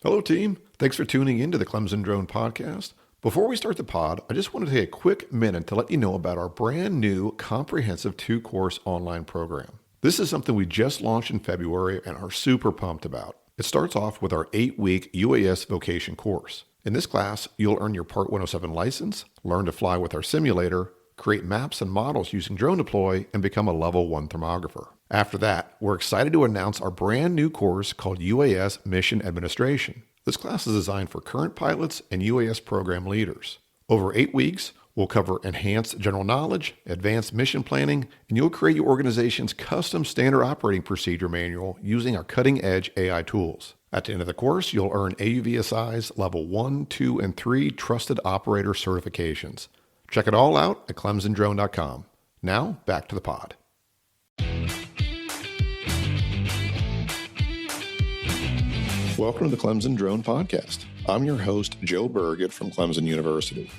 Hello, team. Thanks for tuning in to the Clemson Drone Podcast. Before we start the pod, I just want to take a quick minute to let you know about our brand new comprehensive 2-course online program. This is something we just launched in February and are super pumped about. It starts off with our 8-week UAS vocation course. In this class, you'll earn your Part 107 license, learn to fly with our simulator, create maps and models using Drone Deploy, and become a Level 1 thermographer. After that, we're excited to announce our brand new course called UAS Mission Administration. This class is designed for current pilots and UAS program leaders. Over 8 weeks, we'll cover enhanced general knowledge, advanced mission planning, and you'll create your organization's custom standard operating procedure manual using our cutting-edge AI tools. At the end of the course, you'll earn AUVSI's Level 1, 2, and 3 Trusted Operator certifications. Check it all out at clemsondrone.com. Now, back to the pod. Welcome to the Clemson Drone Podcast. I'm your host, Joe Burgett from Clemson University.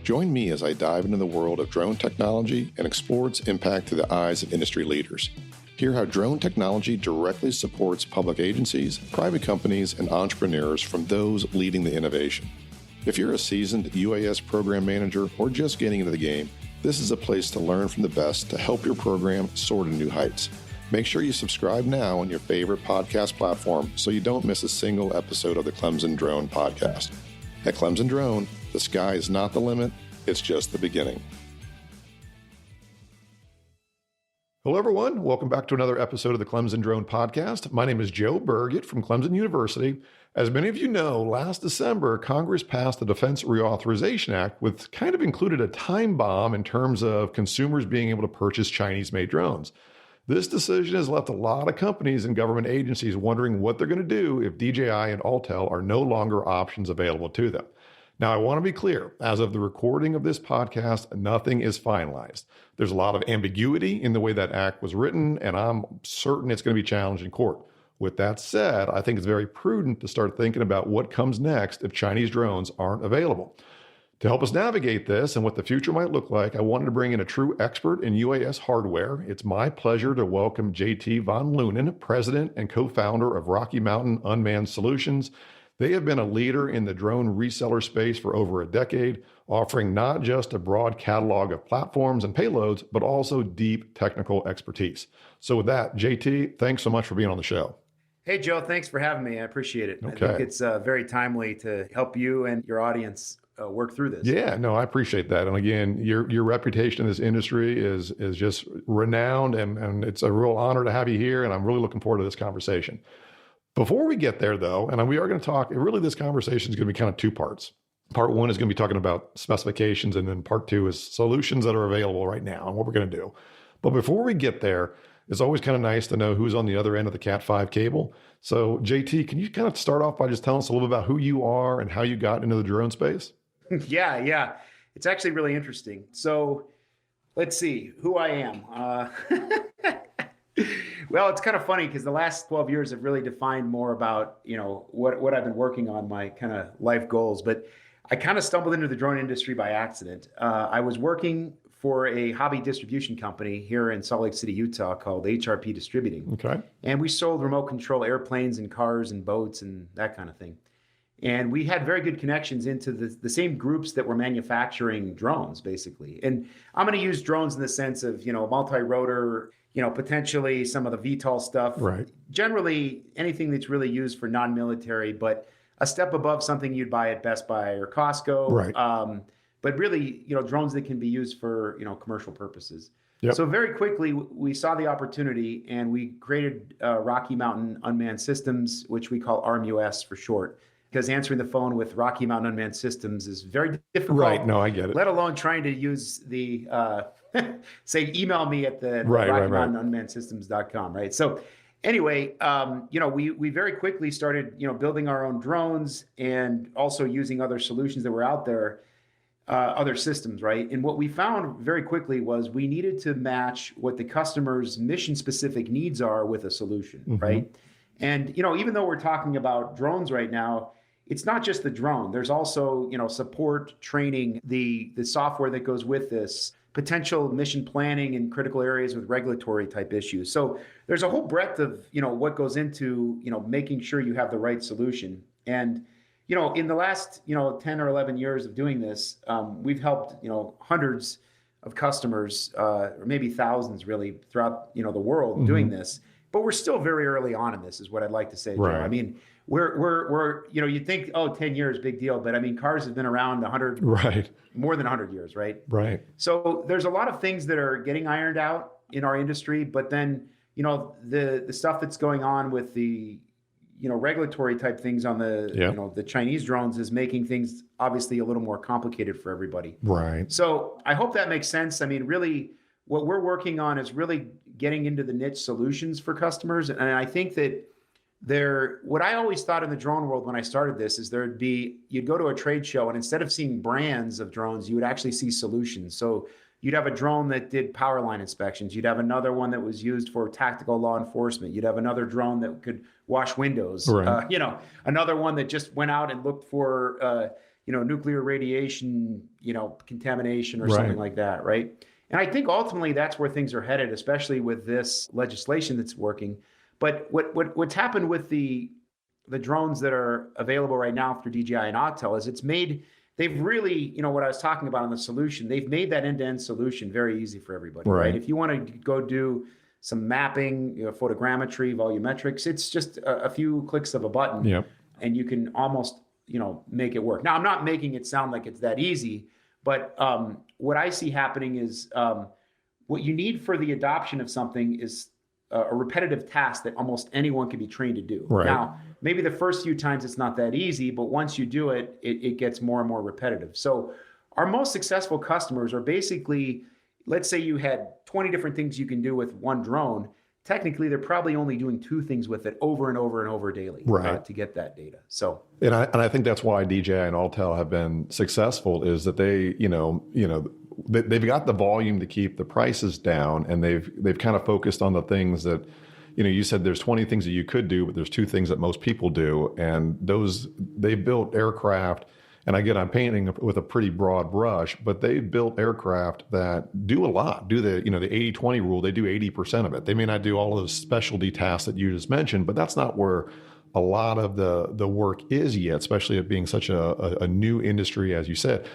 Join me as I dive into the world of drone technology and explore its impact through the eyes of industry leaders. Hear how drone technology directly supports public agencies, private companies, and entrepreneurs from those leading the innovation. If you're a seasoned UAS program manager or just getting into the game, this is a place to learn from the best to help your program soar to new heights. Make sure you subscribe now on your favorite podcast platform so you don't miss a single episode of the Clemson Drone Podcast. At Clemson Drone, the sky is not the limit, it's just the beginning. Hello, everyone. Welcome back to another episode of the Clemson Drone Podcast. My name is Joe Burgett from Clemson University. As many of you know, last December, Congress passed the Defense Reauthorization Act, which kind of included a time bomb in terms of consumers being able to purchase Chinese-made drones. This decision has left a lot of companies and government agencies wondering what they're going to do if DJI and Altel are no longer options available to them. Now, I want to be clear, as of the recording of this podcast, nothing is finalized. There's a lot of ambiguity in the way that act was written, and I'm certain it's going to be challenged in court. With that said, I think it's very prudent to start thinking about what comes next if Chinese drones aren't available. To help us navigate this and what the future might look like, I wanted to bring in a true expert in UAS hardware. It's my pleasure to welcome JT VonLunen, president and co-founder of Rocky Mountain Unmanned Solutions. They have been a leader in the drone reseller space for over a decade, offering not just a broad catalog of platforms and payloads, but also deep technical expertise. So with that, JT, thanks so much for being on the show. Hey, Joe, thanks for having me. I appreciate it. Okay. I think it's very timely to help you and your audience work through this. Yeah, no, I appreciate that. And again, your reputation in this industry is just renowned, and it's a real honor to have you here, and I'm really looking forward to this conversation. Before we get there, though, and we are going to talk, really this conversation is going to be kind of two parts. Part one is going to be talking about specifications, and then part two is solutions that are available right now and what we're going to do. But before we get there, it's always kind of nice to know who's on the other end of the Cat 5 cable. So JT, can you kind of start off by just telling us a little bit about who you are and how you got into the drone space? Yeah. It's actually really interesting. So let's see who I am. Well, it's kind of funny because the last 12 years have really defined more about, what I've been working on, my kind of life goals. But I kind of stumbled into the drone industry by accident. I was working for a hobby distribution company here in Salt Lake City, Utah, called HRP Distributing. Okay. And we sold remote control airplanes and cars and boats and that kind of thing. And we had very good connections into the same groups that were manufacturing drones, basically. And I'm going to use drones in the sense of, multi-rotor, potentially some of the VTOL stuff. Right. Generally, anything that's really used for non-military, but a step above something you'd buy at Best Buy or Costco. Right. But really, drones that can be used for, commercial purposes. Yep. So very quickly, we saw the opportunity and we created Rocky Mountain Unmanned Systems, which we call RMUS for short. Because answering the phone with Rocky Mountain Unmanned Systems is very difficult. Right, no, I get it. Let alone trying to use the, say, email me at the Right. RockyMountainUnmannedSystems.com, right? So anyway, we very quickly started, building our own drones and also using other solutions that were out there, other systems, right? And what we found very quickly was we needed to match what the customer's mission-specific needs are with a solution, right? And, even though we're talking about drones right now, it's not just the drone. There's also, support, training, the software that goes with this, potential mission planning in critical areas with regulatory type issues. So there's a whole breadth of, what goes into, making sure you have the right solution. And, in the last, 10 or 11 years of doing this, we've helped, hundreds of customers, or maybe thousands really throughout, the world doing this. But we're still very early on in this is what I'd like to say, Joe. Right. I mean, we're you'd think, 10 years, big deal. But I mean, cars have been around 100, Right. more than 100 years, right? Right. So there's a lot of things that are getting ironed out in our industry, but then, the stuff that's going on with the, regulatory type things on the, the Chinese drones is making things obviously a little more complicated for everybody. Right. So I hope that makes sense. I mean, really what we're working on is really getting into the niche solutions for customers. And I think that what I always thought in the drone world when I started this is you'd go to a trade show and instead of seeing brands of drones, you would actually see solutions. So you'd have a drone that did power line inspections. You'd have another one that was used for tactical law enforcement. You'd have another drone that could wash windows. Right. Another one that just went out and looked for, nuclear radiation, contamination or something like that, right? And I think ultimately that's where things are headed, especially with this legislation that's working. But what's happened with the drones that are available right now through DJI and Altel is they've really, what I was talking about on the solution, they've made that end-to-end solution very easy for everybody, right? If you want to go do some mapping, photogrammetry, volumetrics, it's just a few clicks of a button and you can almost, make it work. Now, I'm not making it sound like it's that easy, but what I see happening is what you need for the adoption of something is a repetitive task that almost anyone can be trained to do. Right. Now, maybe the first few times it's not that easy, but once you do it, it gets more and more repetitive. So our most successful customers are basically, let's say you had 20 different things you can do with one drone. Technically, they're probably only doing 2 things with it over and over and over daily to get that data. So, and I think that's why DJI and Altel have been successful is that they, they've got the volume to keep the prices down, and they've kind of focused on the things that, you said there's 20 things that you could do, but there's 2 things that most people do, and they built aircraft. And again, I'm painting with a pretty broad brush, but they built aircraft that do a lot, do the 80-20 rule. They do 80% of it. They may not do all of those specialty tasks that you just mentioned, but that's not where a lot of the work is yet, especially it being such a new industry, as you said.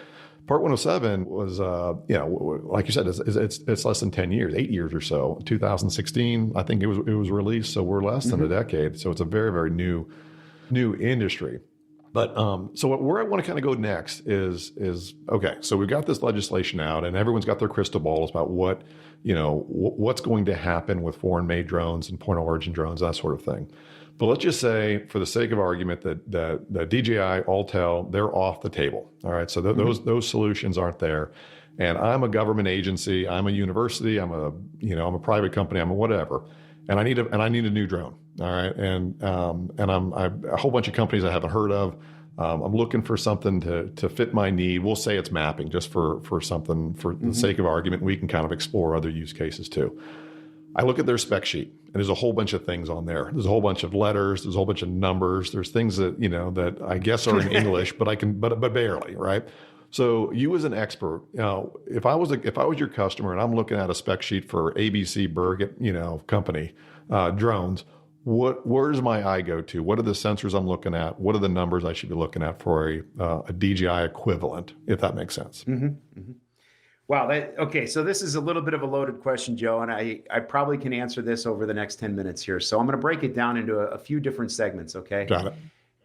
Part 107 was, like you said, it's less than 10 years, 8 years or so. 2016, I think it was released, so we're less than a decade. So it's a very, very new industry. But so where I want to kind of go next is okay. So we've got this legislation out, and everyone's got their crystal balls about what's going to happen with foreign-made drones and point of origin drones, that sort of thing. But let's just say, for the sake of argument, that DJI, Altel, they're off the table. All right, so those solutions aren't there. And I'm a government agency, I'm a university, I'm a private company, I'm a whatever, and I need a new drone. All right, and I'm a whole bunch of companies I haven't heard of. I'm looking for something to fit my need. We'll say it's mapping, just for something for the sake of argument. We can kind of explore other use cases too. I look at their spec sheet, and there's a whole bunch of things on there. There's a whole bunch of letters. There's a whole bunch of numbers. There's things that that I guess are in English, but but barely, right? So you as an expert, if I was your customer and I'm looking at a spec sheet for ABC Burgett, company drones, where's my eye go to? What are the sensors I'm looking at? What are the numbers I should be looking at for a DJI equivalent, if that makes sense? Wow. Okay. So this is a little bit of a loaded question, Joe, and I probably can answer this over the next 10 minutes here. So I'm going to break it down into a few different segments. Okay. Got it.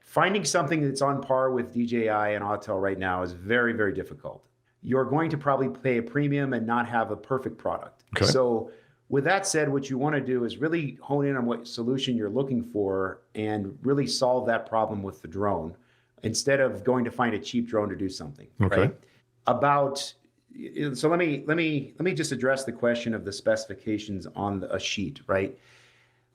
Finding something that's on par with DJI and Altel right now is very, very difficult. You're going to probably pay a premium and not have a perfect product. Okay. So with that said, what you want to do is really hone in on what solution you're looking for and really solve that problem with the drone instead of going to find a cheap drone to do something. Okay. Right? So let me just address the question of the specifications on a sheet, right?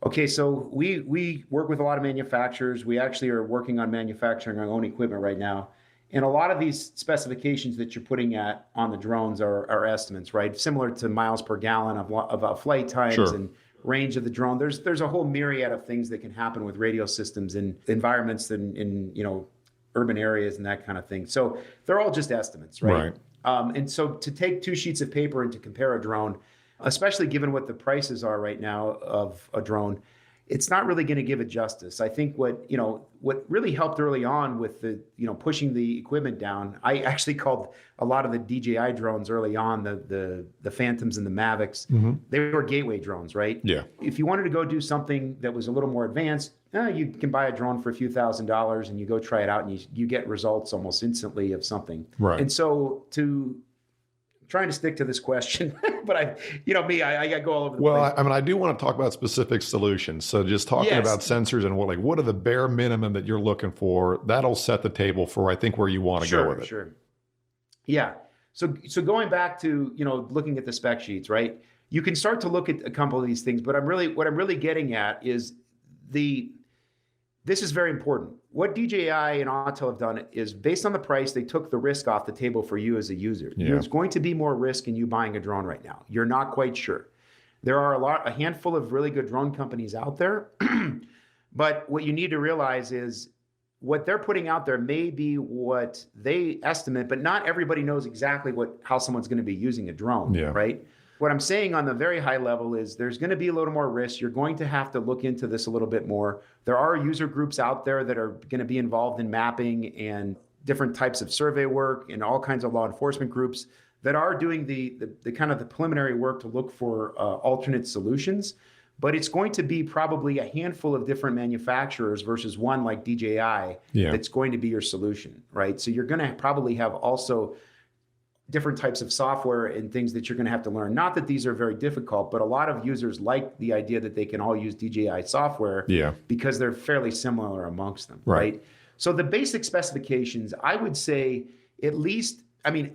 Okay, so we work with a lot of manufacturers. We actually are working on manufacturing our own equipment right now. And a lot of these specifications that you're putting on the drones are estimates, right? Similar to miles per gallon of flight times and range of the drone. There's a whole myriad of things that can happen with radio systems in environments in urban areas and that kind of thing. So they're all just estimates, right? And so to take 2 sheets of paper and to compare a drone, especially given what the prices are right now of a drone, it's not really going to give it justice. I think what really helped early on with the, pushing the equipment down, I actually called a lot of the DJI drones early on, the Phantoms and the Mavics, they were gateway drones, right? Yeah. If you wanted to go do something that was a little more advanced, you can buy a drone for a few $1,000s and you go try it out and you get results almost instantly of something. Right. And so trying to stick to this question, but I go all over the place. Well, I mean, I do want to talk about specific solutions. So just talking about sensors and what are the bare minimum that you're looking for, that'll set the table for, I think, where you want to go with it. Sure. Yeah. So going back to, looking at the spec sheets, right? You can start to look at a couple of these things, but what I'm really getting at is this is very important. What DJI and Altel have done is, based on the price, they took the risk off the table for you as a user. Yeah. There's going to be more risk in you buying a drone right now. You're not quite sure. There are a handful of really good drone companies out there, but what you need to realize is what they're putting out there may be what they estimate, but not everybody knows exactly how someone's going to be using a drone, right? What I'm saying on the very high level is there's going to be a little more risk. You're going to have to look into this a little bit more. There are user groups out there that are going to be involved in mapping and different types of survey work, and all kinds of law enforcement groups that are doing the kind of the preliminary work to look for alternate solutions. But it's going to be probably a handful of different manufacturers versus one like DJI that's going to be your solution, right? So you're going to probably have also different types of software and things that you're going to have to learn. Not that these are very difficult, but a lot of users like the idea that they can all use DJI software because they're fairly similar amongst them, right? So the basic specifications, I would say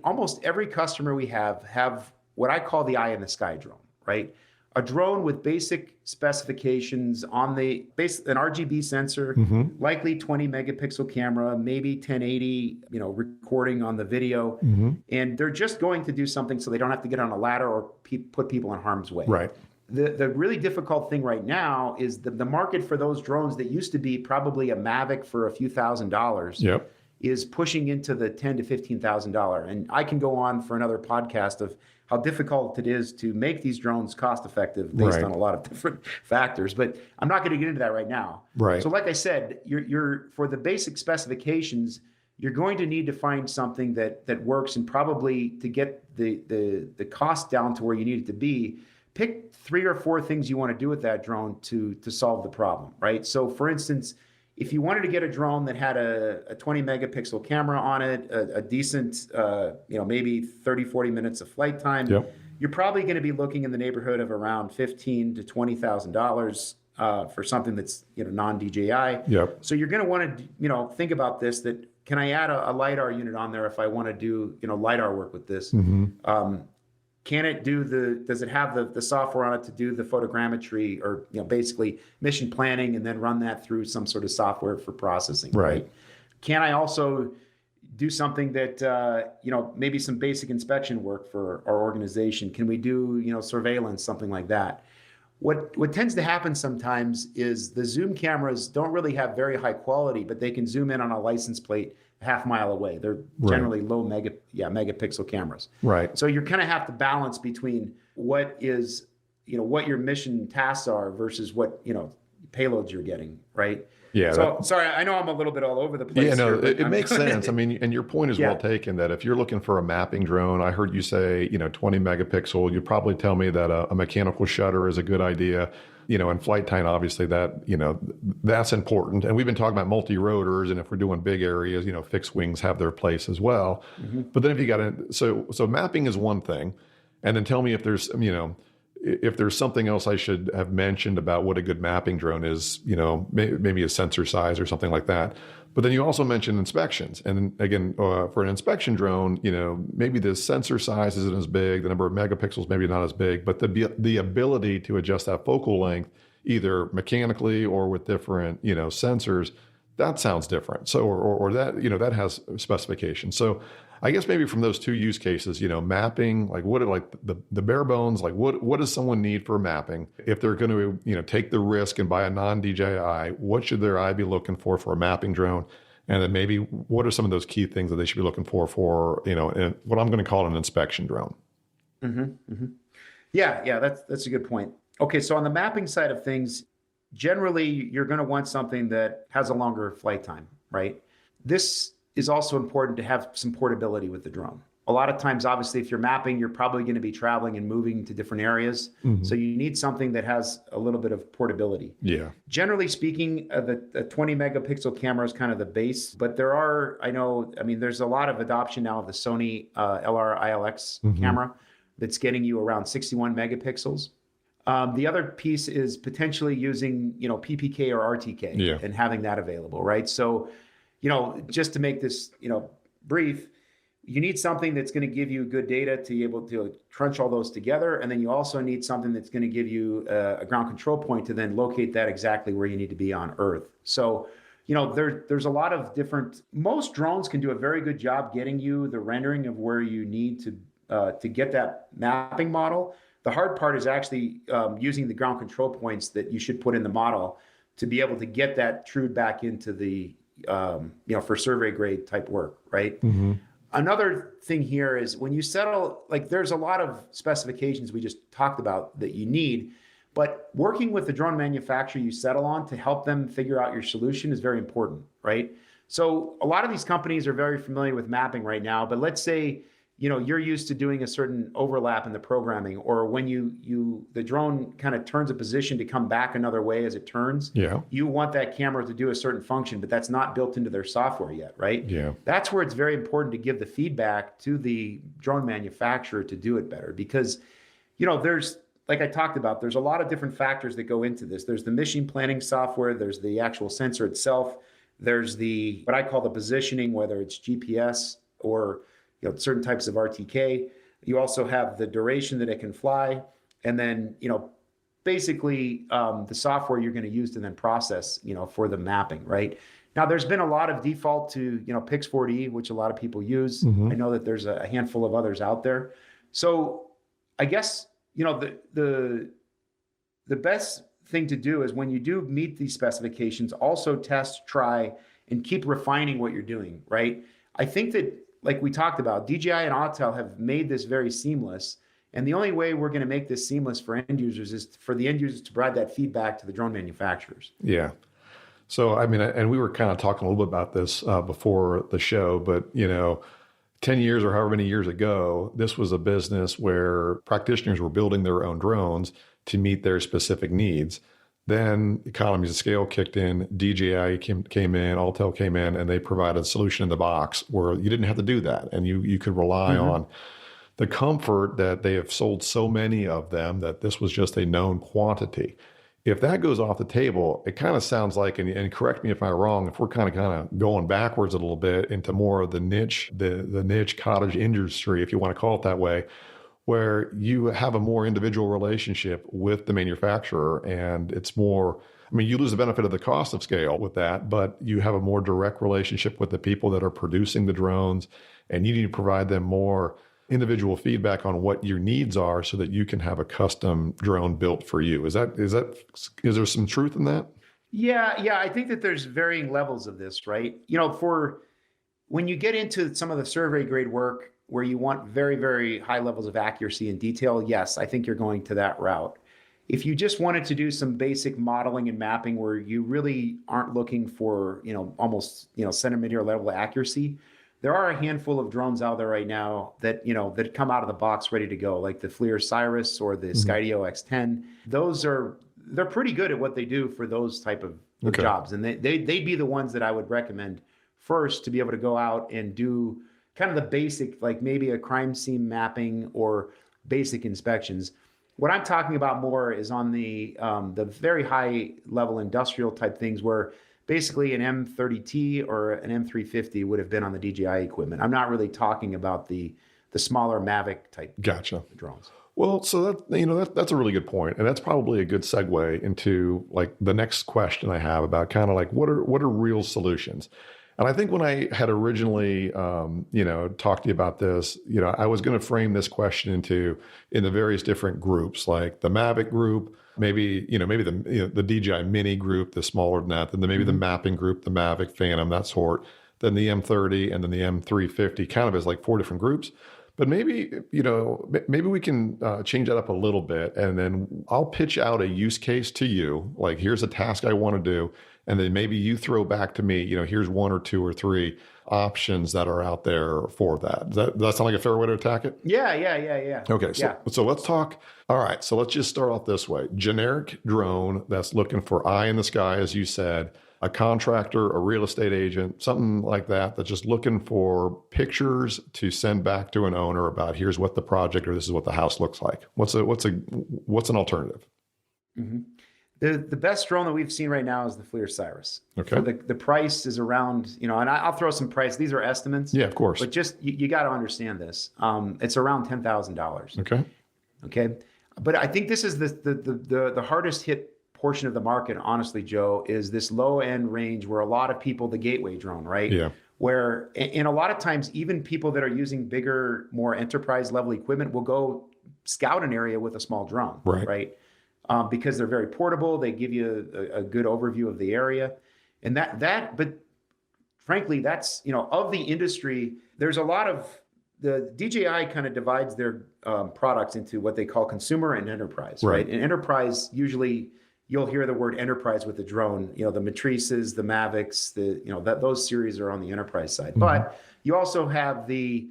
almost every customer we have what I call the eye in the sky drone, right? A drone with basic specifications on an RGB sensor, likely 20 megapixel camera, maybe 1080, recording on the video. And they're just going to do something so they don't have to get on a ladder or put people in harm's way. Right. The really difficult thing right now is the market for those drones that used to be probably a Mavic for a few $1,000s is pushing into the $10,000 to $15,000. And I can go on for another podcast of how difficult it is to make these drones cost effective based on a lot of different factors, but I'm not going to get into that right now. Right. So like I said, you're for the basic specifications, you're going to need to find something that works, and probably to get the cost down to where you need it to be, pick 3 or 4 things you want to do with that drone to solve the problem, right? So for instance, if you wanted to get a drone that had a 20 megapixel camera on it, a decent, maybe 30, 40 minutes of flight time, you're probably going to be looking in the neighborhood of around $15,000 to $20,000 for something that's non-DJI. So you're going to want to think about this, that can I add a LIDAR unit on there if I want to do LIDAR work with this? Can it do does it have the software on it to do the photogrammetry, or basically mission planning, and then run that through some sort of software for processing? Right. Can I also do something that maybe some basic inspection work for our organization? Can we do surveillance, something like that? What tends to happen sometimes is the zoom cameras don't really have very high quality, but they can zoom in on a license plate half mile away. They're generally low megapixel cameras. Right. So you kind of have to balance between what is, what your mission tasks are versus what, payloads you're getting, right? Yeah. So sorry, I know I'm a little bit all over the place. Yeah, no, it makes sense. I mean, and your point is well taken, that if you're looking for a mapping drone, I heard you say, 20 megapixel, you'd probably tell me that a mechanical shutter is a good idea. And flight time, obviously that's important. And we've been talking about multi-rotors, and if we're doing big areas, fixed wings have their place as well. But then if you got so mapping is one thing. And then tell me if there's, if there's something else I should have mentioned about what a good mapping drone is, maybe a sensor size or something like that. But then you also mentioned inspections. And again, for an inspection drone, maybe the sensor size isn't as big, the number of megapixels maybe not as big, but the ability to adjust that focal length, either mechanically or with different, sensors, that sounds different. So, or that, that has specifications. So I guess maybe from those 2 use cases, mapping, like the bare bones, like what does someone need for mapping? If they're going to, take the risk and buy a non-DJI, what should their eye be looking for a mapping drone? And then maybe what are some of those key things that they should be looking for what I'm going to call an inspection drone? Yeah, that's a good point. Okay, so on the mapping side of things, generally you're going to want something that has a longer flight time, right? This is also important to have some portability with the drone. A lot of times, obviously, if you're mapping, you're probably going to be traveling and moving to different areas. So you need something that has a little bit of portability. Yeah. Generally speaking, the 20 megapixel camera is kind of the base, but there's a lot of adoption now of the Sony LR ILX camera that's getting you around 61 megapixels. The other piece is potentially using, PPK or RTK and having that available, right? So, just to make this, brief, you need something that's going to give you good data to be able to crunch all those together. And then you also need something that's going to give you a ground control point to then locate that exactly where you need to be on Earth. So, there's a lot of most drones can do a very good job getting you the rendering of where you need to get that mapping model. The hard part is actually using the ground control points that you should put in the model to be able to get that trued back into the, for survey grade type work, right? Another thing here is when you settle, there's a lot of specifications we just talked about that you need, but working with the drone manufacturer you settle on to help them figure out your solution is very important, right? So a lot of these companies are very familiar with mapping right now, but let's say, you're used to doing a certain overlap in the programming, or when the drone kind of turns a position to come back another way as it turns, you want that camera to do a certain function, but that's not built into their software yet, right? That's where it's very important to give the feedback to the drone manufacturer to do it better, because, there's, like I talked about, there's a lot of different factors that go into this. There's the mission planning software, there's the actual sensor itself, there's what I call the positioning, whether it's GPS or certain types of RTK. You also have the duration that it can fly, and then basically the software you're going to use to then process for the mapping, right? Now there's been a lot of default to Pix4D, which a lot of people use. I know that there's a handful of others out there. So I guess the best thing to do is when you do meet these specifications, also test, try, and keep refining what you're doing, right? I think that, like we talked about, DJI and Altel have made this very seamless. And the only way we're going to make this seamless for end users is for the end users to provide that feedback to the drone manufacturers. Yeah. So, and we were kind of talking a little bit about this before the show, but, 10 years or however many years ago, this was a business where practitioners were building their own drones to meet their specific needs. Then economies of scale kicked in, DJI came in, Altel came in, and they provided a solution in the box where you didn't have to do that. And you could rely on the comfort that they have sold so many of them that this was just a known quantity. If that goes off the table, it kind of sounds like, and correct me if I'm wrong, if we're kind of going backwards a little bit into more of the niche cottage industry, if you want to call it that way, where you have a more individual relationship with the manufacturer, and it's more, you lose the benefit of the cost of scale with that, but you have a more direct relationship with the people that are producing the drones, and you need to provide them more individual feedback on what your needs are so that you can have a custom drone built for you. Is there some truth in that? Yeah. I think that there's varying levels of this, right? For when you get into some of the survey grade work, where you want very, very high levels of accuracy and detail, yes, I think you're going to that route. If you just wanted to do some basic modeling and mapping where you really aren't looking for, almost, centimeter level accuracy, there are a handful of drones out there right now that, that come out of the box ready to go, like the FLIR Cirrus or the Skydio X10. They're pretty good at what they do for those type of jobs. And they'd be the ones that I would recommend first to be able to go out and do kind of the basic, like maybe a crime scene mapping or basic inspections. What I'm talking about more is on the very high level industrial type things where basically an M30T or an M350 would have been on the DJI equipment. I'm not really talking about the smaller Mavic type drones. Well, so that's a really good point, and that's probably a good segue into like the next question I have about kind of like what are real solutions. And I think when I had originally, talked to you about this, I was going to frame this question in the various different groups, like the Mavic group, maybe the DJI Mini group, the smaller than that, then maybe the mapping group, the Mavic Phantom, that sort, then the M30, and then the M350, kind of as like four different groups. But maybe, maybe we can change that up a little bit, and then I'll pitch out a use case to you. Like, here's a task I want to do. And then maybe you throw back to me, here's one or two or three options that are out there for that. Does that sound like a fair way to attack it? Yeah. Okay, so let's talk. All right, so let's just start off this way. Generic drone that's looking for eye in the sky, as you said, a contractor, a real estate agent, something like that, that's just looking for pictures to send back to an owner about here's what the project or this is what the house looks like. What's an alternative? Mm-hmm. The best drone that we've seen right now is the FLIR Cyrus. Okay. So the price is around, and I'll throw some price. These are estimates. Yeah, of course. But just, you got to understand this. It's around $10,000. Okay. But I think this is the hardest hit portion of the market, honestly, Joe, is this low end range where a lot of people, the gateway drone, right? Yeah. Where, and a lot of times, even people that are using bigger, more enterprise level equipment will go scout an area with a small drone, right? Because they're very portable. They give you a good overview of the area. And but frankly, that's, of the industry, there's a lot of, the DJI kind of divides their products into what they call consumer and enterprise, right? And enterprise, usually you'll hear the word enterprise with the drone, the Matrices, the Mavics, those series are on the enterprise side. Mm-hmm. But you also have the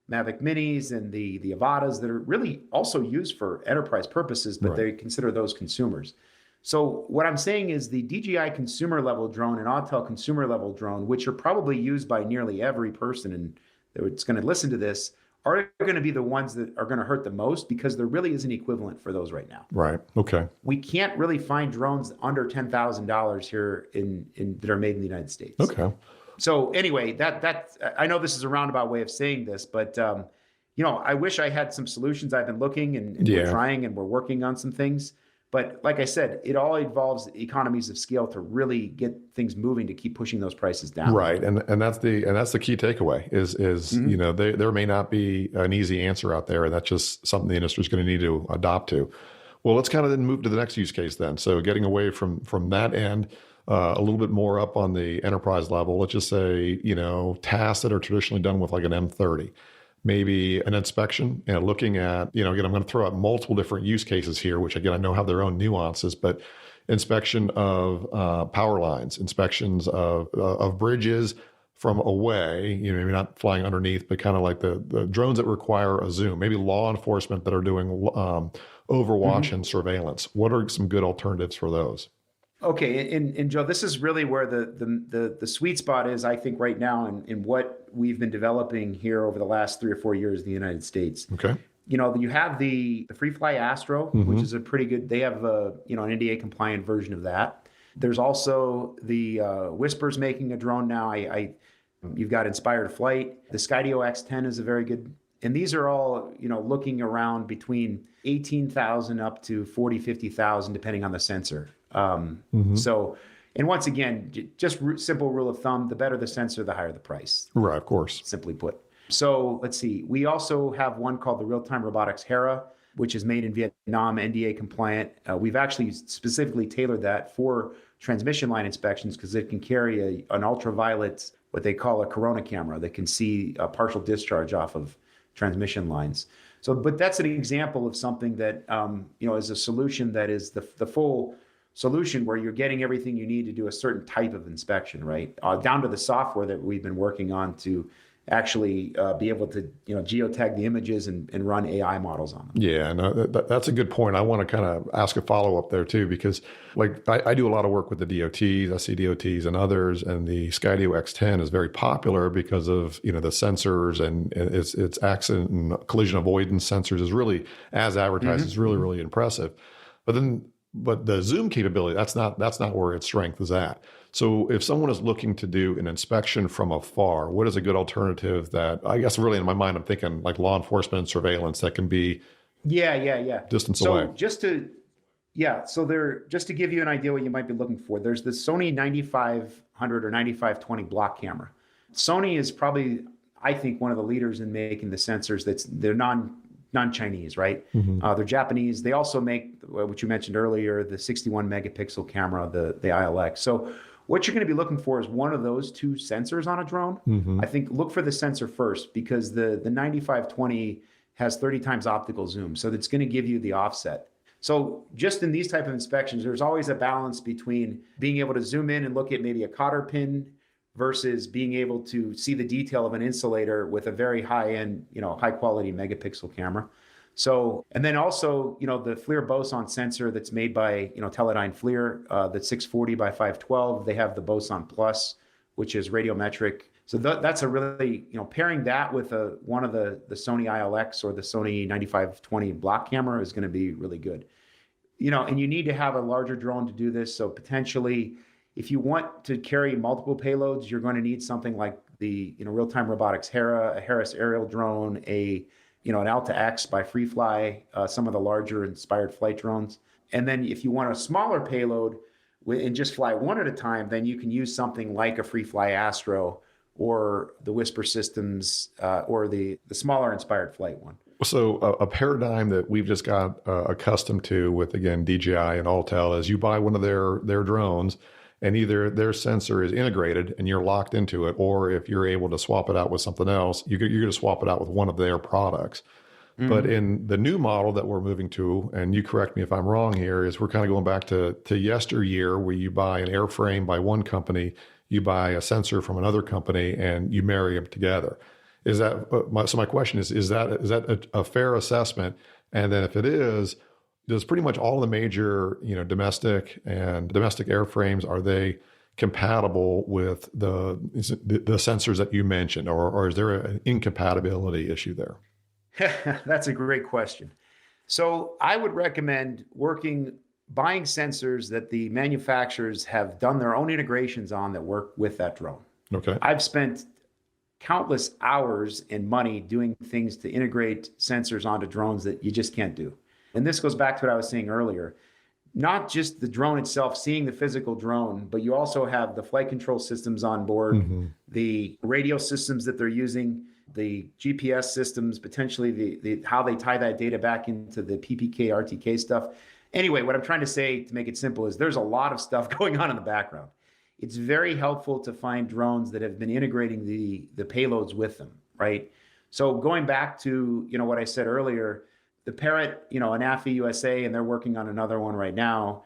Mavic Minis and the Avatas that are really also used for enterprise purposes, but they consider those consumers. So what I'm saying is the DJI consumer level drone and Autel consumer level drone, which are probably used by nearly every person and that's going to listen to this, are going to be the ones that are going to hurt the most because there really isn't equivalent for those right now. Right. Okay. We can't really find drones under $10,000 here that are made in the United States. Okay. So anyway, that I know this is a roundabout way of saying this, but I wish I had some solutions. I've been looking and we're trying and we're working on some things. But like I said, it all involves economies of scale to really get things moving to keep pushing those prices down. Right, and that's the key takeaway is mm-hmm. There may not be an easy answer out there, and that's just something the industry is going to need to adopt to. Well, let's kind of then move to the next use case then. So getting away from that end, a little bit more up on the enterprise level. Let's just say tasks that are traditionally done with like an M30. Maybe an inspection, looking at, again, I'm going to throw out multiple different use cases here, which again, I know have their own nuances, but inspection of power lines, inspections of bridges from away, maybe not flying underneath, but kind of like the drones that require a zoom, maybe law enforcement that are doing overwatch mm-hmm. and surveillance. What are some good alternatives for those? Okay, and Joe, this is really where the sweet spot is, I think, right now in what we've been developing here over the last 3 or 4 years in the United States. Okay. You have the FreeFly Astro, mm-hmm. which is a pretty good. They have an NDA compliant version of that. There's also the Whisper's making a drone now. You've got Inspired Flight. The Skydio X10 is a very good. And these are all looking around between 18,000 up to 50,000 depending on the sensor. Mm-hmm. So, and once again, just simple rule of thumb, the better the sensor, the higher the price. Right, of course. Simply put. So let's see. We also have one called the Real-Time Robotics Hera, which is made in Vietnam, NDA compliant. We've actually specifically tailored that for transmission line inspections because it can carry an ultraviolet, what they call a corona camera that can see a partial discharge off of transmission lines. So, but that's an example of something that, is a solution that is the full solution where you're getting everything you need to do a certain type of inspection, right? Down to the software that we've been working on to actually be able to, geotag the images and run AI models on them. Yeah, no, that's a good point. I want to kind of ask a follow-up there too, because like I do a lot of work with the DOTs, I see DOTs and others, and the Skydio X10 is very popular because of, the sensors and its accident and collision avoidance sensors is really, as advertised, mm-hmm. is really, really impressive. But the zoom capability, that's not where its strength is at. So if someone is looking to do an inspection from afar, what is a good alternative that, I guess really in my mind, I'm thinking like law enforcement and surveillance that can be distance away. Just to give you an idea what you might be looking for, there's the Sony 9500 or 9520 block camera. Sony is probably, I think, one of the leaders in making the sensors they're non-Chinese, right? Mm-hmm. They're Japanese. They also make, what you mentioned earlier, the 61 megapixel camera, the ILX. So What you're going to be looking for is one of those two sensors on a drone. Mm-hmm. I think look for the sensor first, because the 9520 has 30 times optical zoom. So that's going to give you the offset. So just in these type of inspections, there's always a balance between being able to zoom in and look at maybe a cotter pin versus being able to see the detail of an insulator with a very high-end, high quality megapixel camera. So, and then also, the FLIR boson sensor that's made by, Teledyne FLIR, that's 640 by 512. They have the Boson Plus, which is radiometric. So that's a really, pairing that with one of the Sony ILX or the Sony 9520 block camera is going to be really good. And you need to have a larger drone to do this. So potentially, if you want to carry multiple payloads, you're going to need something like the, Real-Time Robotics Hera, a Harris aerial drone, an Alta X by FreeFly, some of the larger inspired flight drones. And then if you want a smaller payload and just fly one at a time, then you can use something like a FreeFly Astro or the Whisper Systems or the smaller inspired flight one. So a paradigm that we've just got accustomed to with, again, DJI and Altel is you buy one of their drones and either their sensor is integrated and you're locked into it, or if you're able to swap it out with something else, you're going to swap it out with one of their products. Mm-hmm. But in the new model that we're moving to, and you correct me if I'm wrong here, is we're kind of going back to yesteryear, where you buy an airframe by one company, you buy a sensor from another company, and you marry them together. Is that so? My question is that a fair assessment? And then if it is, does pretty much all the major domestic airframes, are they compatible with the sensors that you mentioned, or is there an incompatibility issue there? That's a great question. So I would recommend buying sensors that the manufacturers have done their own integrations on that work with that drone. Okay. I've spent countless hours and money doing things to integrate sensors onto drones that you just can't do. And this goes back to what I was saying earlier. Not just the drone itself, seeing the physical drone, but you also have the flight control systems on board, mm-hmm. the radio systems that they're using, the GPS systems, potentially the how they tie that data back into the PPK, RTK stuff. Anyway, what I'm trying to say, to make it simple, is there's a lot of stuff going on in the background. It's very helpful to find drones that have been integrating the payloads with them, right? So going back to, what I said earlier, the Parrot, ANAFI USA, and they're working on another one right now.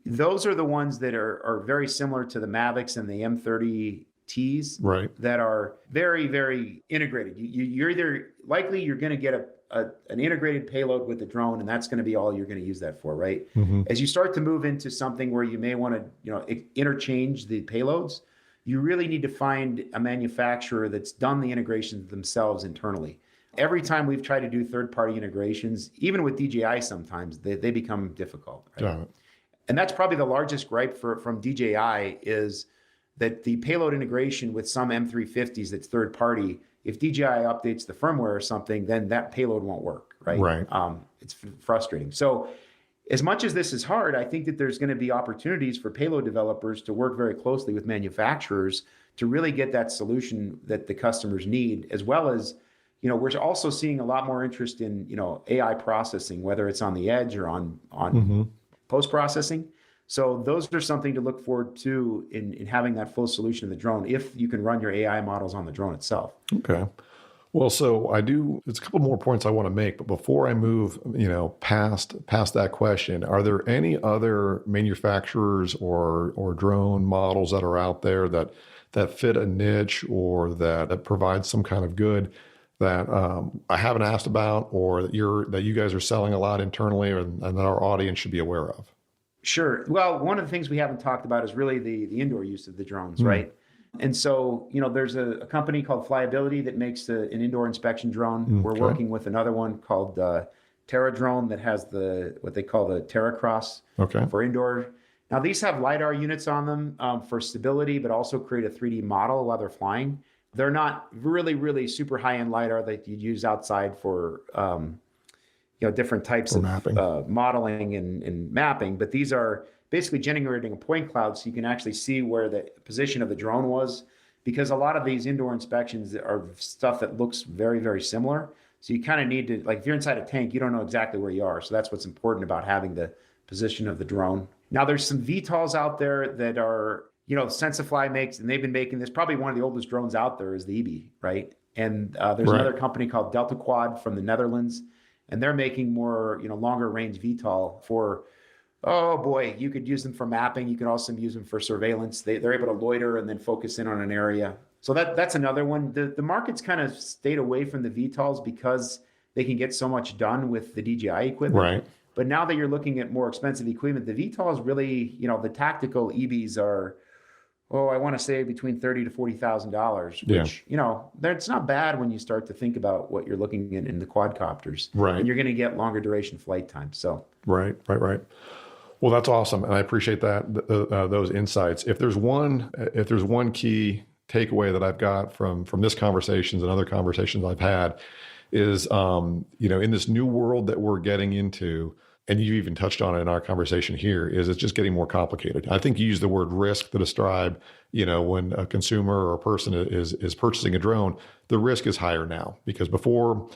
Those are the ones that are very similar to the Mavics and the M30Ts, right? That are very, very integrated. You're either likely you're going to get an integrated payload with the drone, and that's going to be all you're going to use that for, right? Mm-hmm. As you start to move into something where you may want to, interchange the payloads, you really need to find a manufacturer that's done the integrations themselves internally. Every time we've tried to do third-party integrations, even with DJI sometimes, they become difficult. Right? Got it. And that's probably the largest gripe from DJI is that the payload integration with some M350s that's third-party, if DJI updates the firmware or something, then that payload won't work, right? Right. It's frustrating. So as much as this is hard, I think that there's going to be opportunities for payload developers to work very closely with manufacturers to really get that solution that the customers need, as well as we're also seeing a lot more interest in, AI processing, whether it's on the edge or on mm-hmm. post-processing. So those are something to look forward to in having that full solution of the drone, if you can run your AI models on the drone itself. Okay. Well, so it's a couple more points I want to make, but before I move, past that question, are there any other manufacturers or drone models that are out there that fit a niche or that provide some kind of good that I haven't asked about, or that you guys are selling a lot internally, and that our audience should be aware of? Sure. Well, one of the things we haven't talked about is really the indoor use of the drones, right? And so, there's a company called Flyability that makes an indoor inspection drone. Okay. We're working with another one called Terra Drone that has what they call the Terra Cross for indoor. Now, these have LIDAR units on them for stability, but also create a 3D model while they're flying. They're not really, really super high-end LIDAR that you'd use outside for, different types of modeling and mapping. But these are basically generating a point cloud so you can actually see where the position of the drone was. Because a lot of these indoor inspections are stuff that looks very, very similar. So you kind of need to, like if you're inside a tank, you don't know exactly where you are. So that's what's important about having the position of the drone. Now there's some VTOLs out there that are Sensifly makes, and they've been making this, probably one of the oldest drones out there is the EB, right? And there's Right. another company called Delta Quad from the Netherlands, and they're making more, longer range VTOL for, oh boy, you could use them for mapping. You can also use them for surveillance. They're able to loiter and then focus in on an area. So that's another one. The market's kind of stayed away from the VTOLs because they can get so much done with the DJI equipment. Right. But now that you're looking at more expensive equipment, the VTOLs really, the tactical EBs are, I want to say between $30,000 to $40,000, which, it's not bad when you start to think about what you're looking at in the quadcopters. Right. And you're going to get longer duration flight time. So. Right. Well, that's awesome, and I appreciate that those insights. If there's one key takeaway that I've got from this conversations and other conversations I've had is, in this new world that we're getting into, and you even touched on it in our conversation here, is it's just getting more complicated. I think you used the word risk to describe, when a consumer or a person is purchasing a drone, the risk is higher now, because before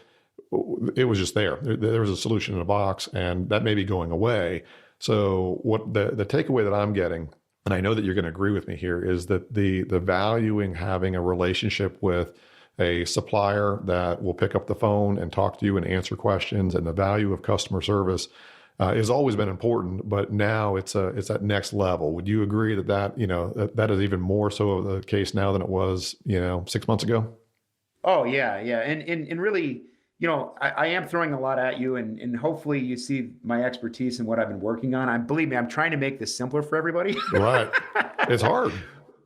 it was just there. There was a solution in a box, and that may be going away. So what the takeaway that I'm getting, and I know that you're going to agree with me here, is that the value in having a relationship with a supplier that will pick up the phone and talk to you and answer questions, and the value of customer service has always been important, but now it's that next level. Would you agree that is even more so the case now than it was 6 months ago? Oh yeah, and really, I am throwing a lot at you, and hopefully you see my expertise in what I've been working on. Believe me, I'm trying to make this simpler for everybody. Right, it's hard.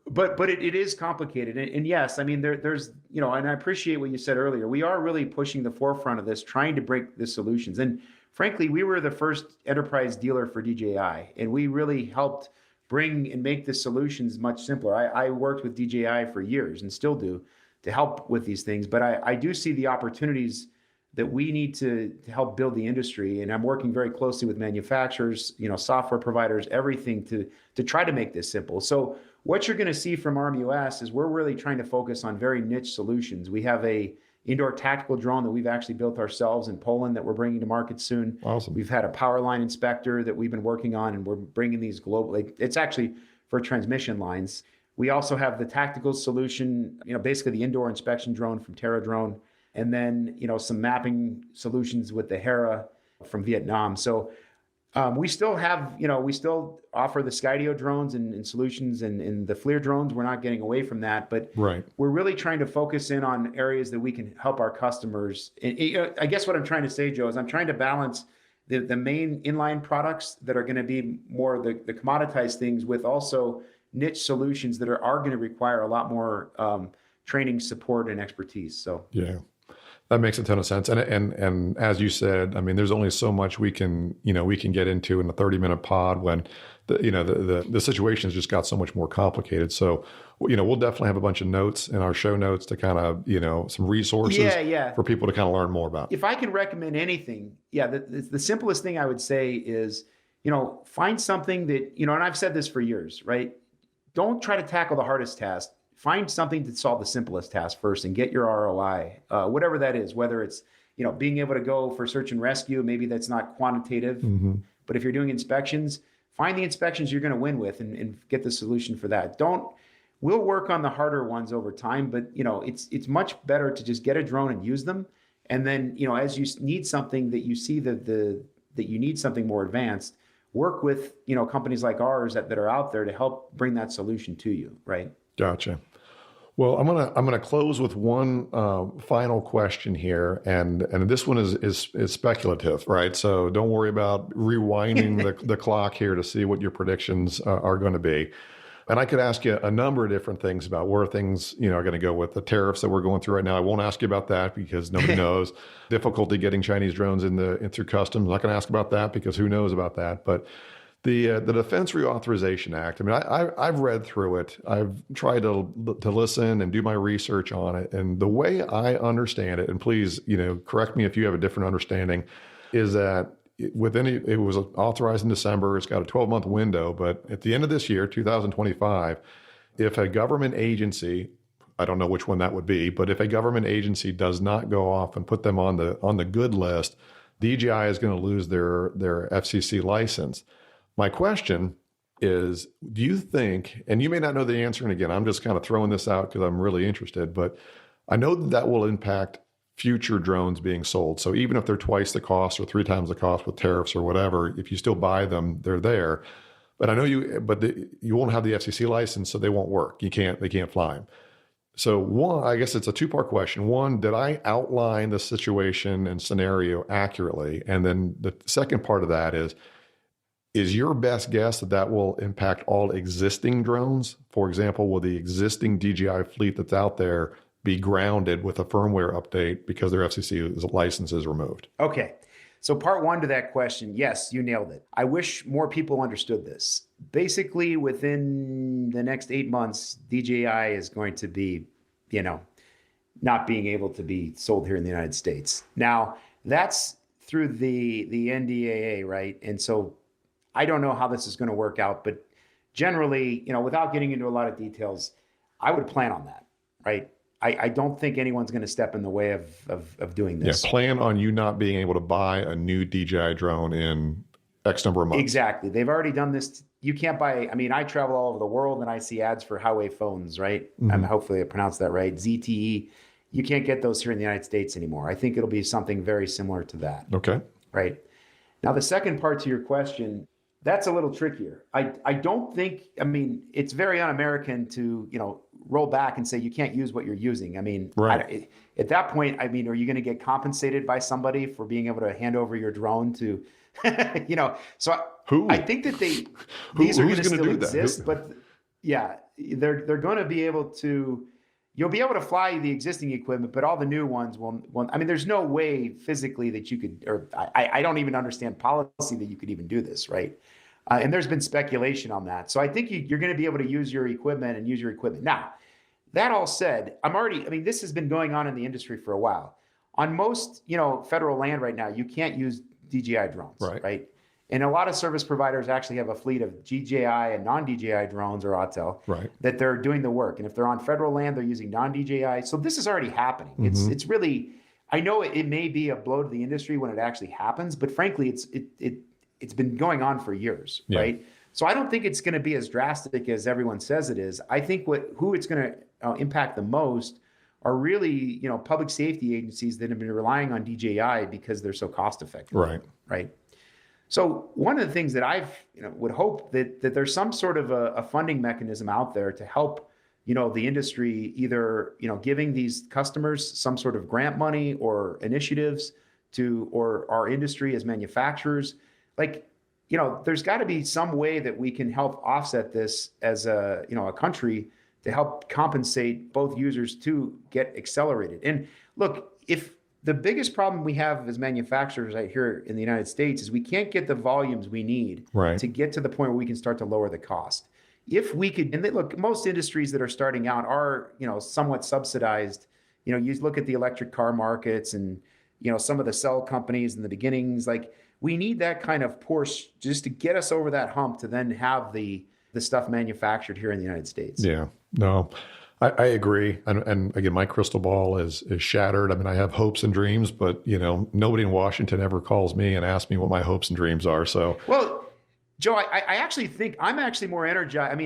But it is complicated. And yes, I mean, there's, and I appreciate what you said earlier. We are really pushing the forefront of this, trying to break the solutions. And frankly, we were the first enterprise dealer for DJI, and we really helped bring and make the solutions much simpler. I worked with DJI for years and still do to help with these things. But I do see the opportunities that we need to help build the industry. And I'm working very closely with manufacturers, software providers, everything to try to make this simple. So what you're going to see from ARM-US is we're really trying to focus on very niche solutions. We have a indoor tactical drone that we've actually built ourselves in Poland that we're bringing to market soon. Awesome. We've had a power line inspector that we've been working on, and we're bringing these globally. It's actually for transmission lines. We also have the tactical solution, basically the indoor inspection drone from Terra Drone, and then, some mapping solutions with the Hera from Vietnam. So we still have, we still offer the Skydio drones and solutions and the FLIR drones. We're not getting away from that, but right. We're really trying to focus in on areas that we can help our customers. And I guess what I'm trying to say, Joe, is I'm trying to balance the main inline products that are going to be more the commoditized things with also niche solutions that are going to require a lot more training, support, and expertise. So yeah. That makes a ton of sense. And as you said, I mean, there's only so much we can get into in a 30-minute pod when the situation has just got so much more complicated. So, we'll definitely have a bunch of notes in our show notes to kind of, some resources for people to kind of learn more about. If I can recommend anything, the simplest thing I would say is, find something that, and I've said this for years, right? Don't try to tackle the hardest task. Find something to solve the simplest task first and get your ROI, whatever that is, whether it's, being able to go for search and rescue, maybe that's not quantitative, but if you're doing inspections, find the inspections you're going to win with and get the solution for that. We'll work on the harder ones over time, but it's much better to just get a drone and use them. And then, as you need something that you see that you need something more advanced, work with, companies like ours that are out there to help bring that solution to you. Right. Gotcha. Well, I'm gonna close with one final question here, and this one is speculative, right? So don't worry about rewinding the clock here to see what your predictions are going to be. And I could ask you a number of different things about where things are going to go with the tariffs that we're going through right now. I won't ask you about that because nobody knows. Difficulty getting Chinese drones in through customs. I'm not going to ask about that because who knows about that, but. The Defense Reauthorization Act. I mean, I've read through it. I've tried to listen and do my research on it. And the way I understand it, and please, correct me if you have a different understanding, is that it was authorized in December. It's got a 12-month window, but at the end of this year, 2025, if a government agency, I don't know which one that would be, but if a government agency does not go off and put them on the good list, DJI is going to lose their FCC license. My question is, do you think, and you may not know the answer, and again, I'm just kind of throwing this out because I'm really interested, but I know that will impact future drones being sold. So even if they're twice the cost or 3 times the cost with tariffs or whatever, if you still buy them, they're there. But I know you won't have the FCC license, so they won't work. They can't fly them. So one, I guess it's a two-part question. One, did I outline the situation and scenario accurately? And then the second part of that is your best guess that will impact all existing drones? For example, will the existing DJI fleet that's out there be grounded with a firmware update because their FCC license is removed? Okay. So part one to that question, yes, you nailed it. I wish more people understood this. Basically, within the next 8 months, DJI is going to be, not being able to be sold here in the United States. Now, that's through the NDAA, right? And so I don't know how this is going to work out, but generally, without getting into a lot of details, I would plan on that, right? I don't think anyone's going to step in the way of doing this. Yeah, plan on you not being able to buy a new DJI drone in X number of months. Exactly. They've already done this. You can't buy, I travel all over the world and I see ads for Huawei phones, right? Mm-hmm. Hopefully I pronounced that right. ZTE. You can't get those here in the United States anymore. I think it'll be something very similar to that. Okay. Right. Now, the second part to your question, that's a little trickier. I don't think, it's very un-American to, roll back and say you can't use what you're using. Right. At that point, are you going to get compensated by somebody for being able to hand over your drone to, so Who? I think that these are going to still exist, but yeah, they're going to be able to, you'll be able to fly the existing equipment, but all the new ones won't. There's no way physically that you could, or I don't even understand policy that you could even do this, right? And there's been speculation on that. So I think you're going to be able to use your equipment and use your equipment. Now, that all said, this has been going on in the industry for a while. On most, federal land right now, you can't use DJI drones, right? And a lot of service providers actually have a fleet of DJI and non-DJI drones or Altel that they're doing the work. And if they're on federal land, they're using non-DJI. So this is already happening. Mm-hmm. It's really, I know it may be a blow to the industry when it actually happens, but frankly, it's been going on for years, right? So I don't think it's going to be as drastic as everyone says it is. I think who it's going to impact the most are really, public safety agencies that have been relying on DJI because they're so cost effective. Right. So one of the things that I've would hope that there's some sort of a funding mechanism out there to help the industry, either giving these customers some sort of grant money or initiatives or our industry as manufacturers. There's got to be some way that we can help offset this as a country to help compensate both users to get accelerated. And look, if the biggest problem we have as manufacturers right here in the United States is we can't get the volumes we need to get to the point where we can start to lower the cost. If we could, and look, most industries that are starting out are, somewhat subsidized. You look at the electric car markets and, some of the cell companies in the beginnings, we need that kind of push just to get us over that hump to then have the stuff manufactured here in the United States. Yeah, no, I agree. And again, my crystal ball is shattered. I have hopes and dreams, but nobody in Washington ever calls me and asks me what my hopes and dreams are. So, well, Joe, I actually think I'm actually more energized.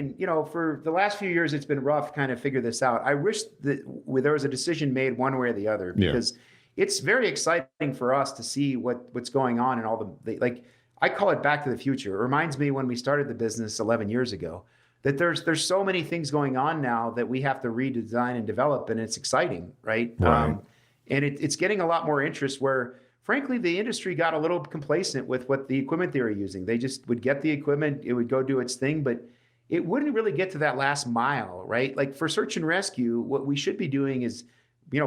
For the last few years, it's been rough to kind of figure this out. I wish that there was a decision made one way or the other, because it's very exciting for us to see what's going on and all the I call it back to the future. It reminds me when we started the business 11 years ago, that there's so many things going on now that we have to redesign and develop, and it's exciting, right? And it's getting a lot more interest where, frankly, the industry got a little complacent with what the equipment they were using. They just would get the equipment, it would go do its thing, but it wouldn't really get to that last mile, right? For search and rescue, what we should be doing is,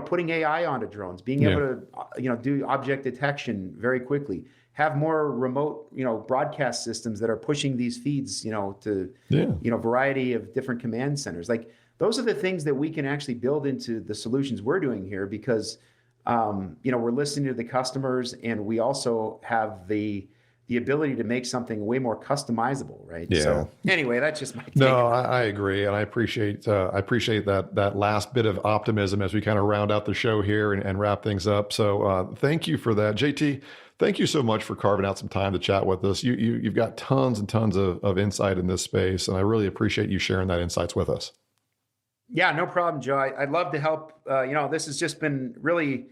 putting AI onto drones, being able to, do object detection very quickly, have more remote, broadcast systems that are pushing these feeds, to, variety of different command centers. Those are the things that we can actually build into the solutions we're doing here because, we're listening to the customers, and we also have the the ability to make something way more customizable, right? Yeah. So anyway, that's just my take. No, I agree, and I appreciate that last bit of optimism as we kind of round out the show here and wrap things up. So thank you for that, JT. Thank you so much for carving out some time to chat with us. You've got tons and tons of insight in this space, and I really appreciate you sharing that insights with us. Yeah, no problem, Joe. I'd love to help. This has just been really.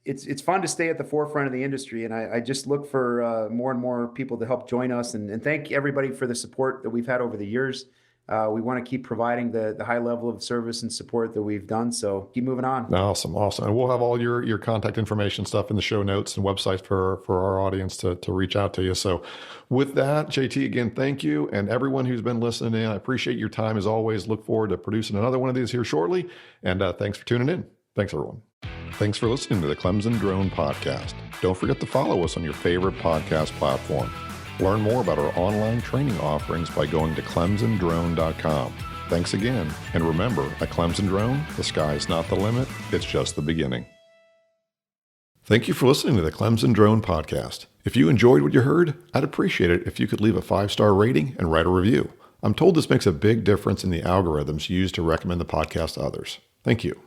It's fun to stay at the forefront of the industry, and I just look for more and more people to help join us. And thank everybody for the support that we've had over the years. We want to keep providing the high level of service and support that we've done. So keep moving on. Awesome. And we'll have all your contact information stuff in the show notes and websites for our audience to reach out to you. So with that, JT, again, thank you. And everyone who's been listening in, I appreciate your time as always. Look forward to producing another one of these here shortly. And thanks for tuning in. Thanks, everyone. Thanks for listening to the Clemson Drone Podcast. Don't forget to follow us on your favorite podcast platform. Learn more about our online training offerings by going to clemsondrone.com. Thanks again, and remember, at Clemson Drone, the sky's not the limit, it's just the beginning. Thank you for listening to the Clemson Drone Podcast. If you enjoyed what you heard, I'd appreciate it if you could leave a 5-star rating and write a review. I'm told this makes a big difference in the algorithms used to recommend the podcast to others. Thank you.